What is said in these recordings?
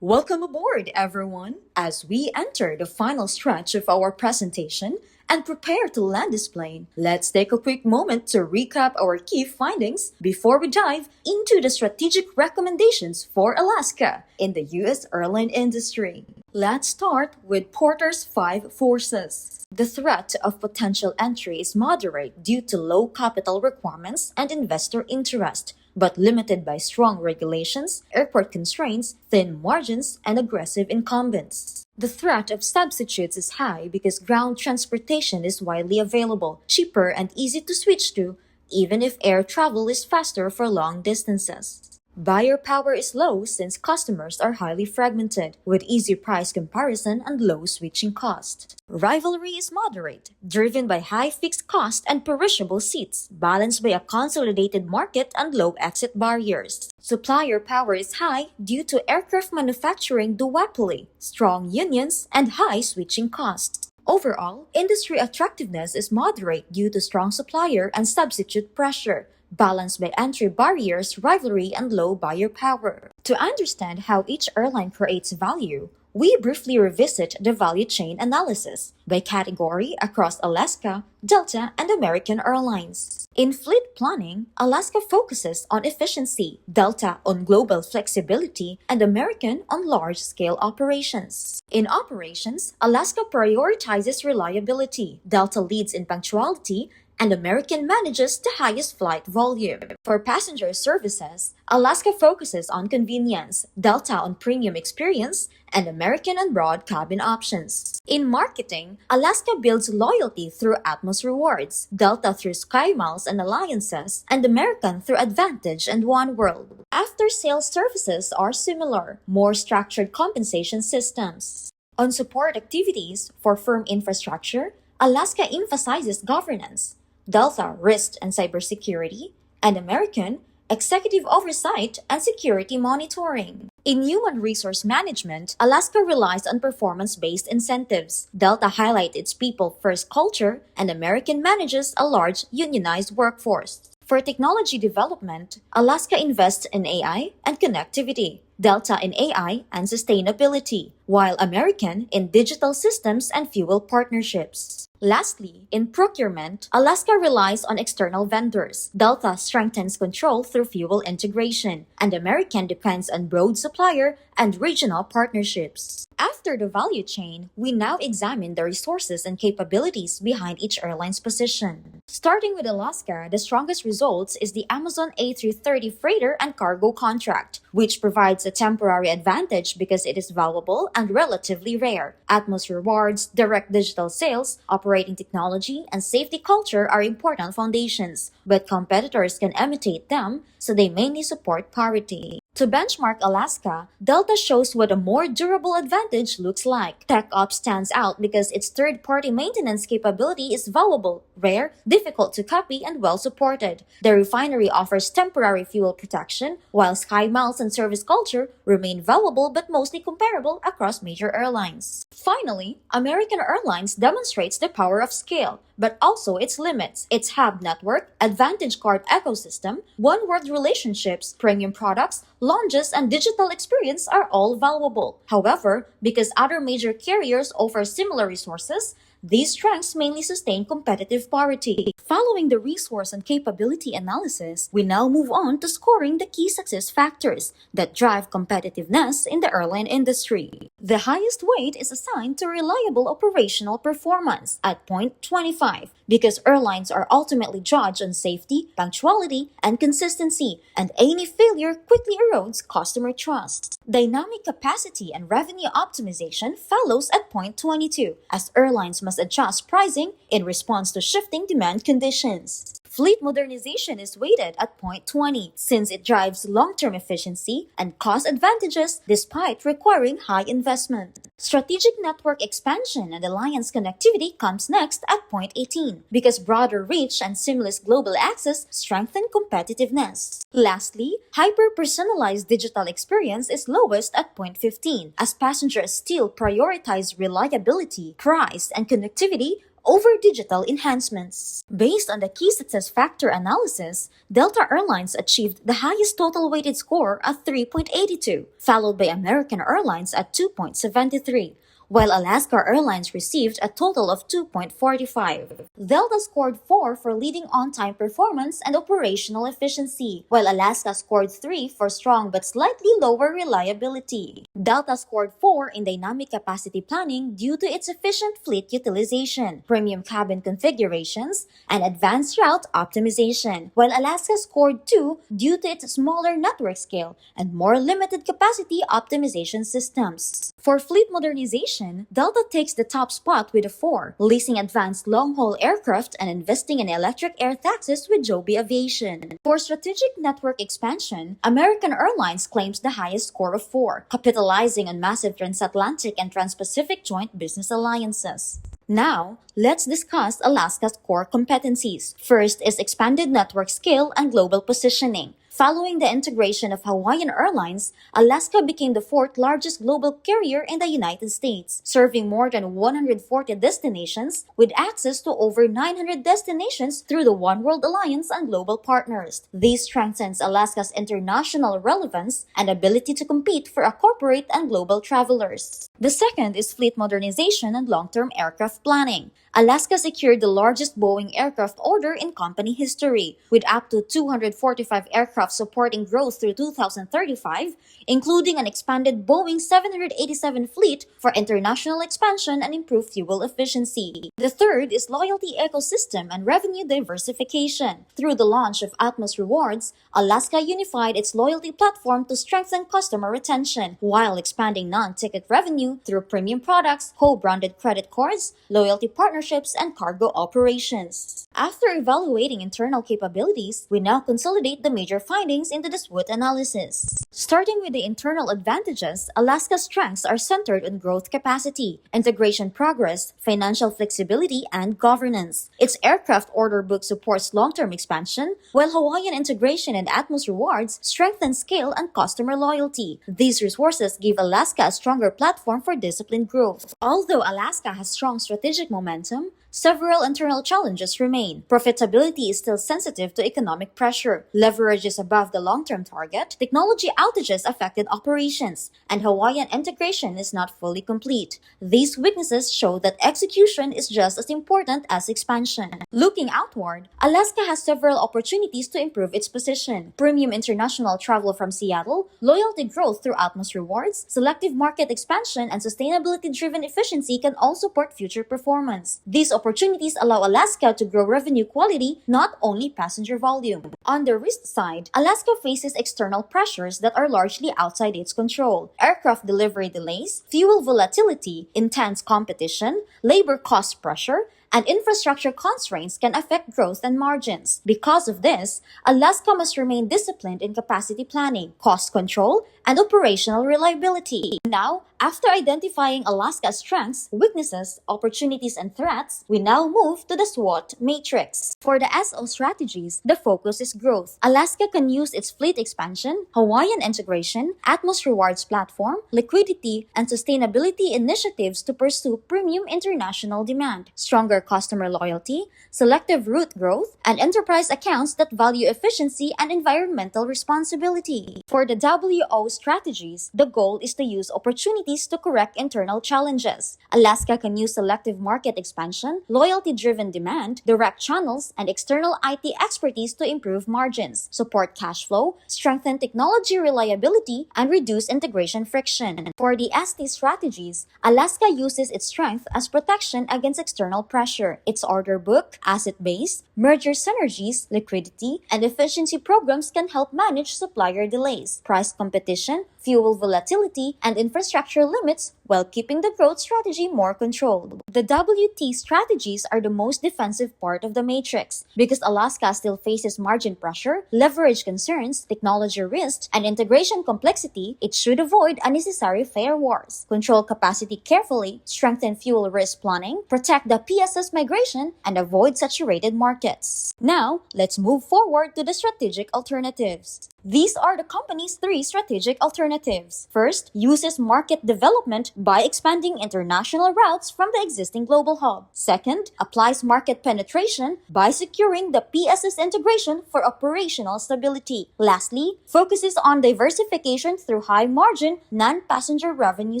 Welcome aboard, everyone! As we enter the final stretch of our presentation and prepare to land this plane, let's take a quick moment to recap our key findings before we dive into the strategic recommendations for Alaska in the U.S. airline industry. Let's start with Porter's 5 forces. The threat of potential entry is moderate due to low capital requirements and investor interest, but limited by strong regulations, airport constraints, thin margins, and aggressive incumbents. The threat of substitutes is high because ground transportation is widely available, cheaper, and easy to switch to, even if air travel is faster for long distances. Buyer power is low since customers are highly fragmented, with easy price comparison and low switching cost. Rivalry is moderate, driven by high fixed cost and perishable seats, balanced by a consolidated market and low exit barriers. Supplier power is high due to aircraft manufacturing duopoly, strong unions, and high switching costs. Overall, industry attractiveness is moderate due to strong supplier and substitute pressure, balanced by entry barriers, rivalry, and low buyer power. To understand how each airline creates value, we briefly revisit the value chain analysis by category across Alaska, Delta, and American Airlines. In fleet planning, Alaska focuses on efficiency, Delta on global flexibility, and American on large-scale operations. In operations, Alaska prioritizes reliability, Delta leads in punctuality, and American manages the highest flight volume. For passenger services, Alaska focuses on convenience, Delta on premium experience, and American on broad cabin options. In marketing, Alaska builds loyalty through Atmos rewards, Delta through SkyMiles and alliances, and American through Advantage and oneworld. After-sales services are similar, more structured compensation systems. On support activities for firm infrastructure, Alaska emphasizes governance, Delta risk and cybersecurity, and American executive oversight and security monitoring. In human resource management, Alaska relies on performance-based incentives. Delta highlights its people-first culture, and American manages a large unionized workforce. For technology development, Alaska invests in AI and connectivity, Delta in AI and sustainability, while American in digital systems and fuel partnerships. Lastly, in procurement, Alaska relies on external vendors. Delta strengthens control through fuel integration, and American depends on broad supplier and regional partnerships. After the value chain, we now examine the resources and capabilities behind each airline's position. Starting with Alaska, the strongest results is the Amazon A330 freighter and cargo contract, which provides a temporary advantage because it is valuable and relatively rare. Atmos rewards, direct digital sales, operating technology, and safety culture are important foundations, but competitors can imitate them, so they mainly support parity. To benchmark Alaska, Delta shows what a more durable advantage looks like. TechOps stands out because its third-party maintenance capability is valuable, rare, difficult to copy, and well-supported. The refinery offers temporary fuel protection, while SkyMiles and service culture remain valuable but mostly comparable across major airlines. Finally, American Airlines demonstrates the power of scale, but also its limits. Its hub network, advantage card ecosystem, one-world relationships, premium products, lounges, and digital experience are all valuable. However, because other major carriers offer similar resources, these strengths mainly sustain competitive parity. Following the resource and capability analysis, we now move on to scoring the key success factors that drive competitiveness in the airline industry. The highest weight is assigned to reliable operational performance at point 25 because airlines are ultimately judged on safety, punctuality, and consistency, and any failure quickly erodes customer trust. Dynamic capacity and revenue optimization follows at point 22 as airlines must adjust pricing in response to shifting demand conditions. Fleet modernization is weighted at point 20 since it drives long-term efficiency and cost advantages despite requiring high investment. Strategic network expansion and alliance connectivity comes next at point 18 because broader reach and seamless global access strengthen competitiveness. Lastly, hyper-personalized digital experience is lowest at point 15 as passengers still prioritize reliability, price, and connectivity over digital enhancements. Based on the key success factor analysis, Delta Airlines achieved the highest total weighted score at 3.82, followed by American Airlines at 2.73. While Alaska Airlines received a total of 2.45. Delta scored 4 for leading on-time performance and operational efficiency, while Alaska scored 3 for strong but slightly lower reliability. Delta scored 4 in dynamic capacity planning due to its efficient fleet utilization, premium cabin configurations, and advanced route optimization, while Alaska scored 2 due to its smaller network scale and more limited capacity optimization systems. For fleet modernization, Delta takes the top spot with a 4, leasing advanced long-haul aircraft and investing in electric air taxis with Joby Aviation. For strategic network expansion, American Airlines claims the highest score of 4, capitalizing on massive transatlantic and trans-Pacific joint business alliances. Now, let's discuss Alaska's core competencies. First is expanded network scale and global positioning. Following the integration of Hawaiian Airlines, Alaska became the 4th largest global carrier in the United States, serving more than 140 destinations with access to over 900 destinations through the One World Alliance and global partners. This strengthens Alaska's international relevance and ability to compete for corporate and global travelers. The second is fleet modernization and long-term aircraft planning. Alaska secured the largest Boeing aircraft order in company history, with up to 245 aircraft supporting growth through 2035, including an expanded Boeing 787 fleet for international expansion and improved fuel efficiency. The third is loyalty ecosystem and revenue diversification. Through the launch of Atmos Rewards, Alaska unified its loyalty platform to strengthen customer retention, while expanding non-ticket revenue through premium products, co-branded credit cards, loyalty partnerships, and cargo operations. After evaluating internal capabilities, we now consolidate the major findings into the SWOT analysis. Starting with the internal advantages, Alaska's strengths are centered on growth capacity, integration progress, financial flexibility, and governance. Its aircraft order book supports long-term expansion, while Hawaiian integration and Atmos Rewards strengthen scale and customer loyalty. These resources give Alaska a stronger platform for disciplined growth. Although Alaska has strong strategic momentum, several internal challenges remain. Profitability is still sensitive to economic pressure. Leverage is above the long-term target. Technology outages affected operations, and Hawaiian integration is not fully complete. These weaknesses show that execution is just as important as expansion. Looking outward, Alaska has several opportunities to improve its position. Premium international travel from Seattle, loyalty growth through Atmos Rewards, selective market expansion, and sustainability-driven efficiency can all support future performance. These opportunities allow Alaska to grow revenue quality, not only passenger volume. On the risk side, Alaska faces external pressures that are largely outside its control. Aircraft delivery delays, fuel volatility, intense competition, labor cost pressure, and infrastructure constraints can affect growth and margins. Because of this, Alaska must remain disciplined in capacity planning, cost control, and operational reliability. Now, after identifying Alaska's strengths, weaknesses, opportunities, and threats, we now move to the SWOT Matrix. For the SO strategies, the focus is growth. Alaska can use its fleet expansion, Hawaiian integration, Atmos Rewards platform, liquidity, and sustainability initiatives to pursue premium international demand, stronger customer loyalty, selective route growth, and enterprise accounts that value efficiency and environmental responsibility. For the WO strategies, the goal is to use opportunities to correct internal challenges. Alaska can use selective market expansion, loyalty-driven demand, direct channels, and external IT expertise to improve margins, support cash flow, strengthen technology reliability, and reduce integration friction. For the ST strategies, Alaska uses its strength as protection against external pressure. Its order book, asset base, merger synergies, liquidity, and efficiency programs can help manage supplier delays, price competition, fuel volatility, and infrastructure limits while keeping the growth strategy more controlled. The WT strategies are the most defensive part of the matrix. Because Alaska still faces margin pressure, leverage concerns, technology risks, and integration complexity, it should avoid unnecessary fare wars, control capacity carefully, strengthen fuel risk planning, protect the PSS migration, and avoid saturated markets. Now, let's move forward to the strategic alternatives. These are the company's 3 strategic alternatives. First, uses market development by expanding international routes from the existing global hub. Second, applies market penetration by securing the PSS integration for operational stability. Lastly, focuses on diversification through high-margin, non-passenger revenue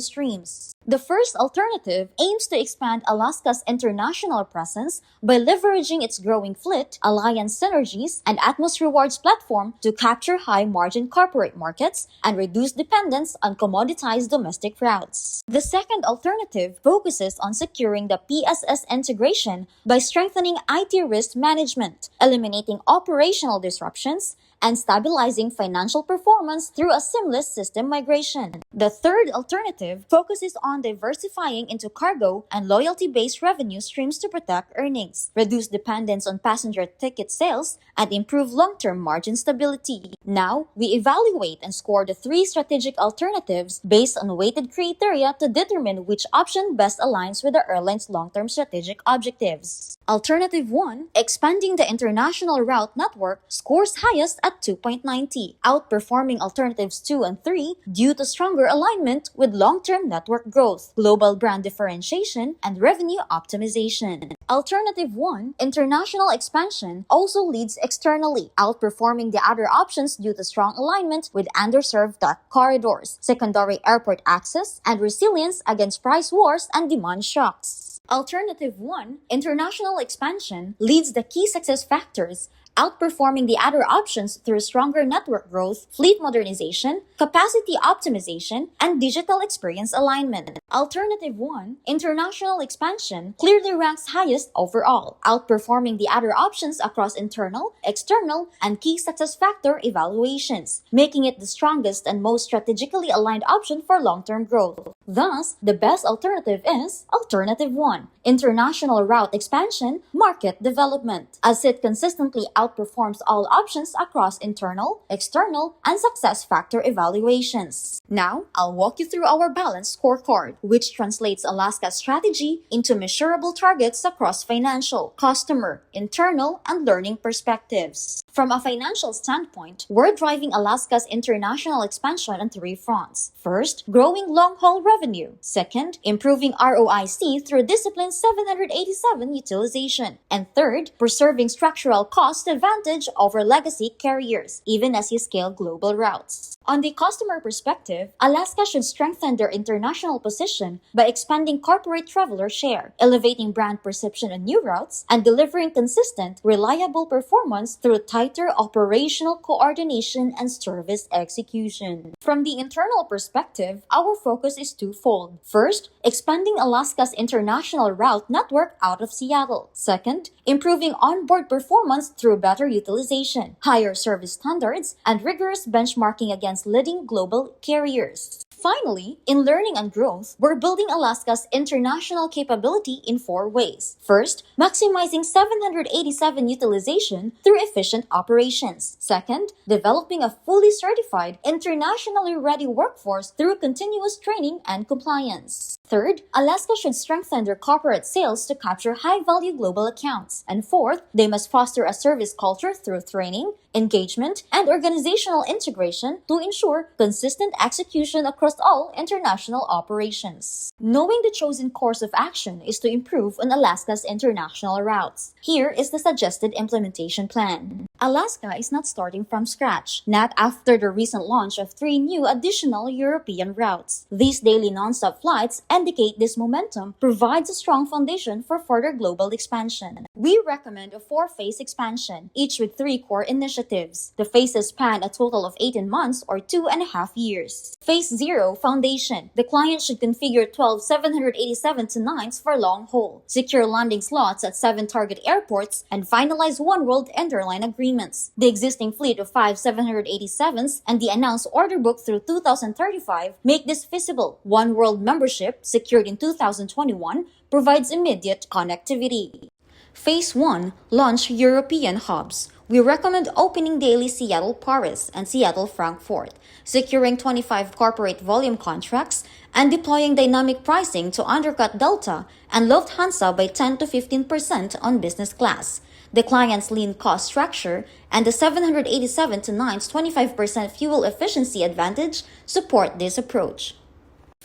streams. The first alternative aims to expand Alaska's international presence by leveraging its growing fleet, alliance synergies, and Atmos Rewards platform to capture high-margin corporate markets and reduce dependence on commoditized domestic routes. The second alternative focuses on securing the PSS integration by strengthening IT risk management, eliminating operational disruptions, and stabilizing financial performance through a seamless system migration. The third alternative focuses on diversifying into cargo and loyalty-based revenue streams to protect earnings, reduce dependence on passenger ticket sales, and improve long-term margin stability. Now, we evaluate and score the three strategic alternatives based on weighted criteria to determine which option best aligns with the airline's long-term strategic objectives. Alternative 1, expanding the international route network, scores highest at 2.90, outperforming alternatives 2 and 3 due to stronger alignment with long-term network growth, global brand differentiation, and revenue optimization. Alternative 1, international expansion, also leads externally, outperforming the other options due to strong alignment with underserved corridors, secondary airport access, and resilience against price wars and demand shocks. Alternative 1, international expansion, leads the key success factors, outperforming the other options through stronger network growth, fleet modernization, capacity optimization, and digital experience alignment. Alternative 1, international expansion, clearly ranks highest overall, outperforming the other options across internal, external, and key success factor evaluations, making it the strongest and most strategically aligned option for long-term growth. Thus, the best alternative is Alternative 1, international route expansion, market development, as it consistently outperforms all options across internal, external, and success factor evaluations. Now, I'll walk you through our balanced scorecard, which translates Alaska's strategy into measurable targets across financial, customer, internal, and learning perspectives. From a financial standpoint, we're driving Alaska's international expansion on three fronts. First, growing long-haul revenue. Second, improving ROIC through disciplined 787 utilization. And third, preserving structural cost advantage over legacy carriers, even as you scale global routes. On the customer perspective, Alaska should strengthen their international position by expanding corporate traveler share, elevating brand perception on new routes, and delivering consistent, reliable performance through tighter operational coordination and service execution. From the internal perspective, our focus is twofold. First, expanding Alaska's international route network out of Seattle. Second, improving onboard performance through better utilization, higher service standards, and rigorous benchmarking against leading global carriers. Finally, in learning and growth, we're building Alaska's international capability in four ways. First, maximizing 787 utilization through efficient operations. Second, developing a fully certified, internationally ready workforce through continuous training and compliance. Third, Alaska should strengthen their corporate sales to capture high-value global accounts. And fourth, they must foster a service culture through training, engagement, and organizational integration to ensure consistent execution across all international operations. Knowing the chosen course of action is to improve on Alaska's international routes. Here is the suggested implementation plan. Alaska is not starting from scratch, not after the recent launch of 3 new additional European routes. These daily non-stop flights indicate this momentum provides a strong foundation for further global expansion. We recommend a 4-phase expansion, each with 3 core initiatives. The phases span a total of 18 months or 2.5 years. Phase 0, Foundation. The client should configure 12 787-9s for long haul, secure landing slots at 7 target airports, and finalize Oneworld interline agreements. The existing fleet of 5 787s and the announced order book through 2035 make this feasible. Oneworld membership, secured in 2021, provides immediate connectivity. Phase 1, Launch European hubs. We recommend opening daily Seattle-Paris and Seattle-Frankfurt, securing 25 corporate volume contracts, and deploying dynamic pricing to undercut Delta and Lufthansa by 10 to 15% on business class. The client's lean cost structure and the 787-9's 25% fuel efficiency advantage support this approach.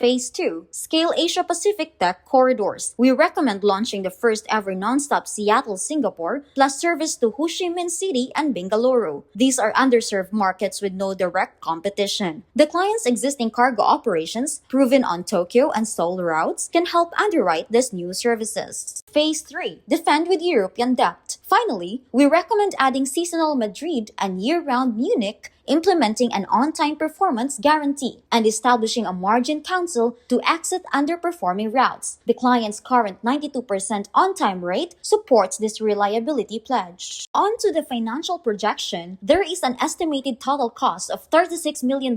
Phase 2. Scale Asia-Pacific Tech Corridors. We recommend launching the first ever non-stop Seattle-Singapore plus service to Ho Chi Minh City and Bengaluru. These are underserved markets with no direct competition. The client's existing cargo operations, proven on Tokyo and Seoul routes, can help underwrite these new services. Phase 3. Defend with European Depth. Finally, we recommend adding seasonal Madrid and year-round Munich, implementing an on-time performance guarantee, and establishing a margin council to exit underperforming routes. The client's current 92% on-time rate supports this reliability pledge. On to the financial projection, there is an estimated total cost of $36 million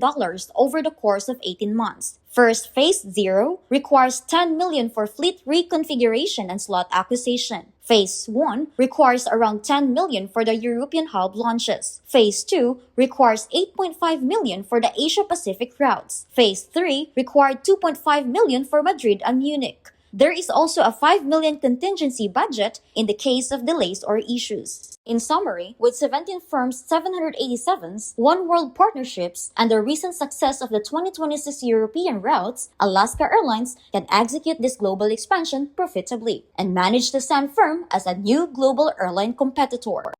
over the course of 18 months. First, Phase 0 requires $10 million for fleet reconfiguration and slot acquisition. Phase 1 requires around $10 million for the European hub launches. Phase 2 requires $8.5 million for the Asia-Pacific routes. Phase 3 required $2.5 million for Madrid and Munich. There is also a $5 million contingency budget in the case of delays or issues. In summary, with 17 firms, 787s, One World partnerships, and the recent success of the 2026 European routes, Alaska Airlines can execute this global expansion profitably and manage to stand firm as a new global airline competitor.